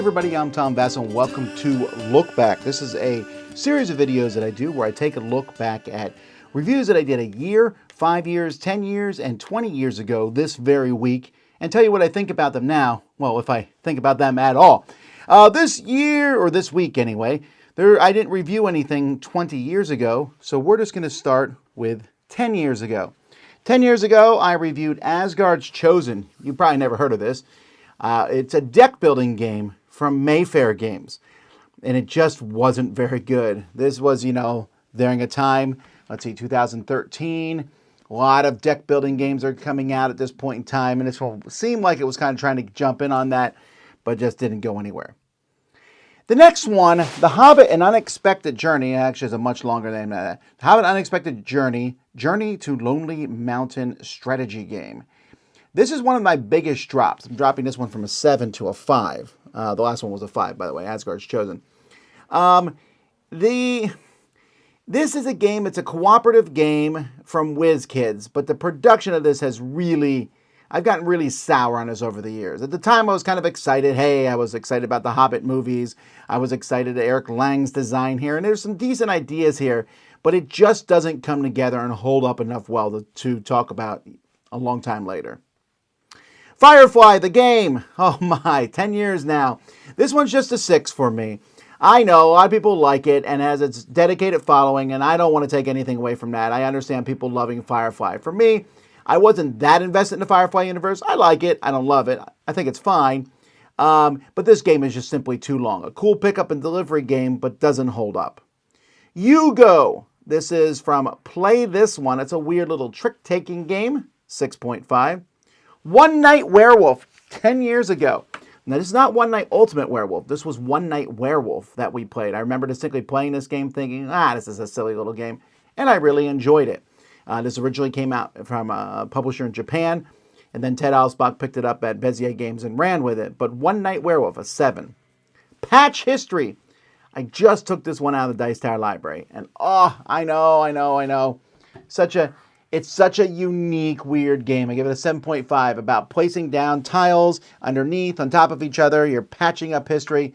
everybody, I'm Tom Vasel and welcome to Look Back. This is a series of videos that I do where I take a look back at reviews that I did a year, 5 years, 10 years, and 20 years ago this very week and tell you what I think about them now. Well, if I think about them at all. This year, or this week anyway, I didn't review anything 20 years ago, so we're just going to start with 10 years ago. 10 years ago, I reviewed Asgard's Chosen. You probably never heard of this. It's a deck building game from Mayfair Games, and it just wasn't very good. This was, during a time, 2013. A lot of deck building games are coming out at this point in time, and this one seemed like it was kind of trying to jump in on that, but just didn't go anywhere. The next one, The Hobbit: An Unexpected Journey, actually is a much longer name than that. The Hobbit: Unexpected Journey to Lonely Mountain strategy game. This is one of my biggest drops. I'm dropping this one from a 7 to a 5. The last one was a 5, by the way, Asgard's Chosen. This is a game, it's a cooperative game from WizKids, but the production of this has I've gotten really sour on this over the years. At the time, I was kind of excited. Hey, I was excited about the Hobbit movies. I was excited at Eric Lang's design here, and there's some decent ideas here, but it just doesn't come together and hold up enough well to talk about a long time later. Firefly, the game. Oh my, 10 years now. This one's just a 6 for me. I know a lot of people like it and has its dedicated following, and I don't want to take anything away from that. I understand people loving Firefly. For me, I wasn't that invested in the Firefly universe. I like it. I don't love it. I think it's fine. But this game is just simply too long. A cool pickup and delivery game, but doesn't hold up. Yugo. This is from Play This One. It's a weird little trick-taking game. 6.5. One Night Werewolf, 10 years ago. Now, this is not One Night Ultimate Werewolf. This was One Night Werewolf that we played. I remember distinctly playing this game thinking, this is a silly little game. And I really enjoyed it. This originally came out from a publisher in Japan. And then Ted Alsbach picked it up at Bezier Games and ran with it. But One Night Werewolf, a 7. Patch History. I just took this one out of the Dice Tower library. And I know. It's such a unique, weird game. I give it a 7.5 about placing down tiles underneath, on top of each other. You're patching up history.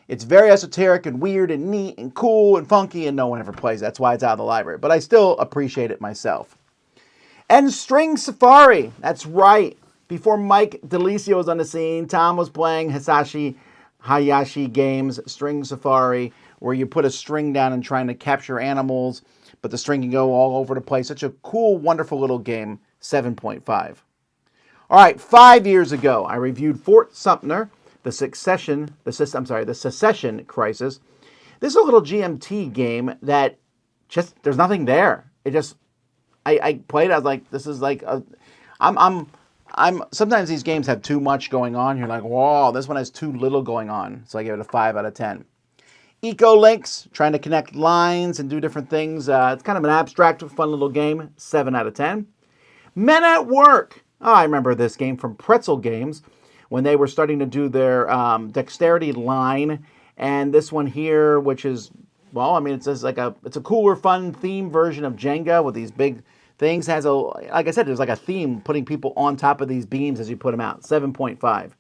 It's very esoteric and weird and neat and cool and funky, and no one ever plays. That's why it's out of the library. But I still appreciate it myself. And String Safari. That's right. Before Mike DeLisio was on the scene, Tom was playing Hayashi games, String Safari, where you put a string down and trying to capture animals, but the string can go all over the place. Such a cool, wonderful little game. 7.5. All right, 5 years ago, I reviewed Fort Sumter, the Secession Crisis. This is a little GMT game that just there's nothing there. I played. I was like, this is like I'm. Sometimes these games have too much going on. You're like, whoa, this one has too little going on. So I give it a 5 out of 10. Eco-Links, trying to connect lines and do different things. It's kind of an abstract, fun little game. 7 out of 10. Men at Work. I remember this game from Pretzel Games when they were starting to do their dexterity line. And this one here, which is, it's a cooler, fun theme version of Jenga with these big things. Like I said, there's like a theme putting people on top of these beams as you put them out. 7.5.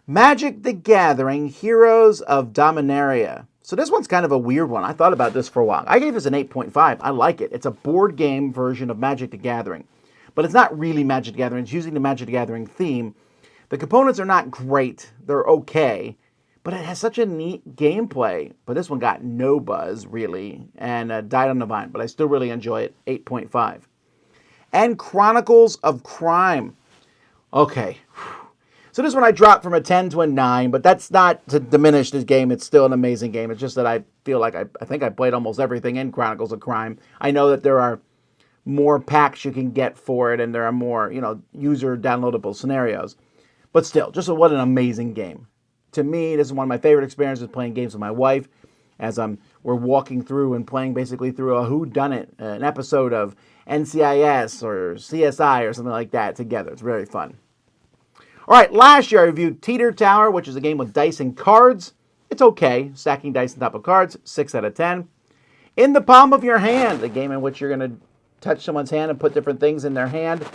Magic the Gathering, Heroes of Dominaria. So this one's kind of a weird one. I thought about this for a while. I gave this an 8.5. I like it. It's a board game version of Magic the Gathering. But it's not really Magic the Gathering. It's using the Magic the Gathering theme. The components are not great. They're okay. But it has such a neat gameplay. But this one got no buzz, really, and died on the vine. But I still really enjoy it. 8.5. And Chronicles of Crime. Okay. So this one I dropped from a 10 to a 9, but that's not to diminish this game. It's still an amazing game. It's just that I feel like I think I played almost everything in Chronicles of Crime. I know that there are more packs you can get for it, and there are more, user downloadable scenarios. But still, just what an amazing game. To me, this is one of my favorite experiences playing games with my wife, as we're walking through and playing basically through a whodunit, an episode of NCIS or CSI or something like that together. It's very fun. All right, last year I reviewed Teeter Tower, which is a game with dice and cards. It's okay, stacking dice on top of cards, 6 out of 10. In the Palm of Your Hand, a game in which you're going to touch someone's hand and put different things in their hand,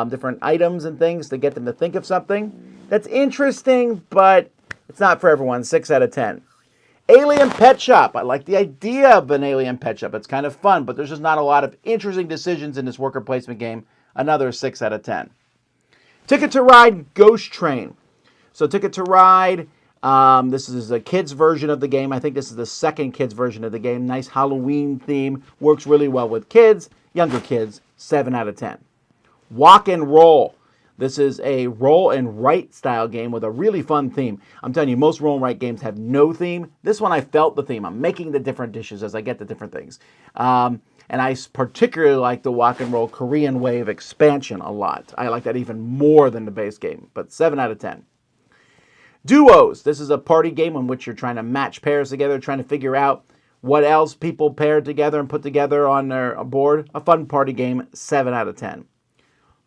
different items and things to get them to think of something. That's interesting, but It's not for everyone. 6 out of 10. Alien Pet Shop. I like the idea of an alien pet shop. It's kind of fun, but there's just not a lot of interesting decisions in this worker placement game. Another 6 out of 10. Ticket to Ride Ghost Train. So Ticket to Ride, this is a kid's version of the game. I think this is the second kid's version of the game. Nice Halloween theme. Works really well with kids, younger kids. 7 out of 10. Walk and Roll. This is a roll and write style game with a really fun theme. I'm telling you, most roll and write games have no theme. This one I felt the theme. I'm making the different dishes as I get the different things. And I particularly like the Walk and Roll Korean Wave expansion a lot. I like that even more than the base game, but 7 out of 10. Duos. This is a party game in which you're trying to match pairs together, trying to figure out what else people paired together and put together on their board. A fun party game, 7 out of 10.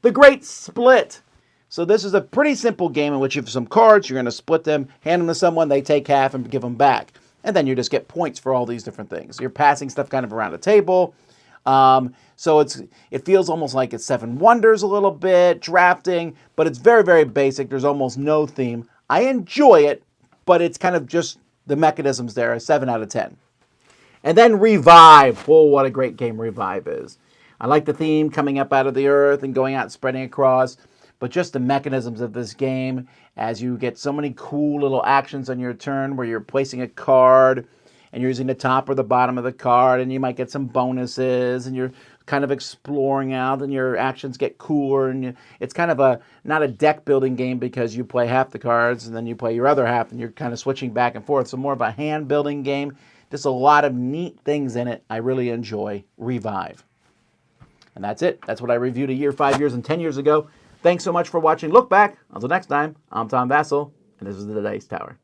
The Great Split. So this is a pretty simple game in which you have some cards, you're going to split them, hand them to someone, they take half and give them back. And then you just get points for all these different things. You're passing stuff kind of around the table. So it feels almost like it's Seven Wonders a little bit, drafting, but it's very, very basic. There's almost no theme. I enjoy it, but it's kind of just the mechanisms there, a 7 out of 10. And then Revive. Oh, what a great game Revive is. I like the theme coming up out of the earth and going out and spreading across, but just the mechanisms of this game as you get so many cool little actions on your turn where you're placing a card and you're using the top or the bottom of the card and you might get some bonuses and you're kind of exploring out and your actions get cooler and it's kind of not a deck building game because you play half the cards and then you play your other half and you're kind of switching back and forth. So more of a hand building game. There's a lot of neat things in it. I really enjoy Revive. And that's it. That's what I reviewed a year, 5 years, and 10 years ago. Thanks so much for watching Look Back. Until next time, I'm Tom Vasel, and this is the Dice Tower.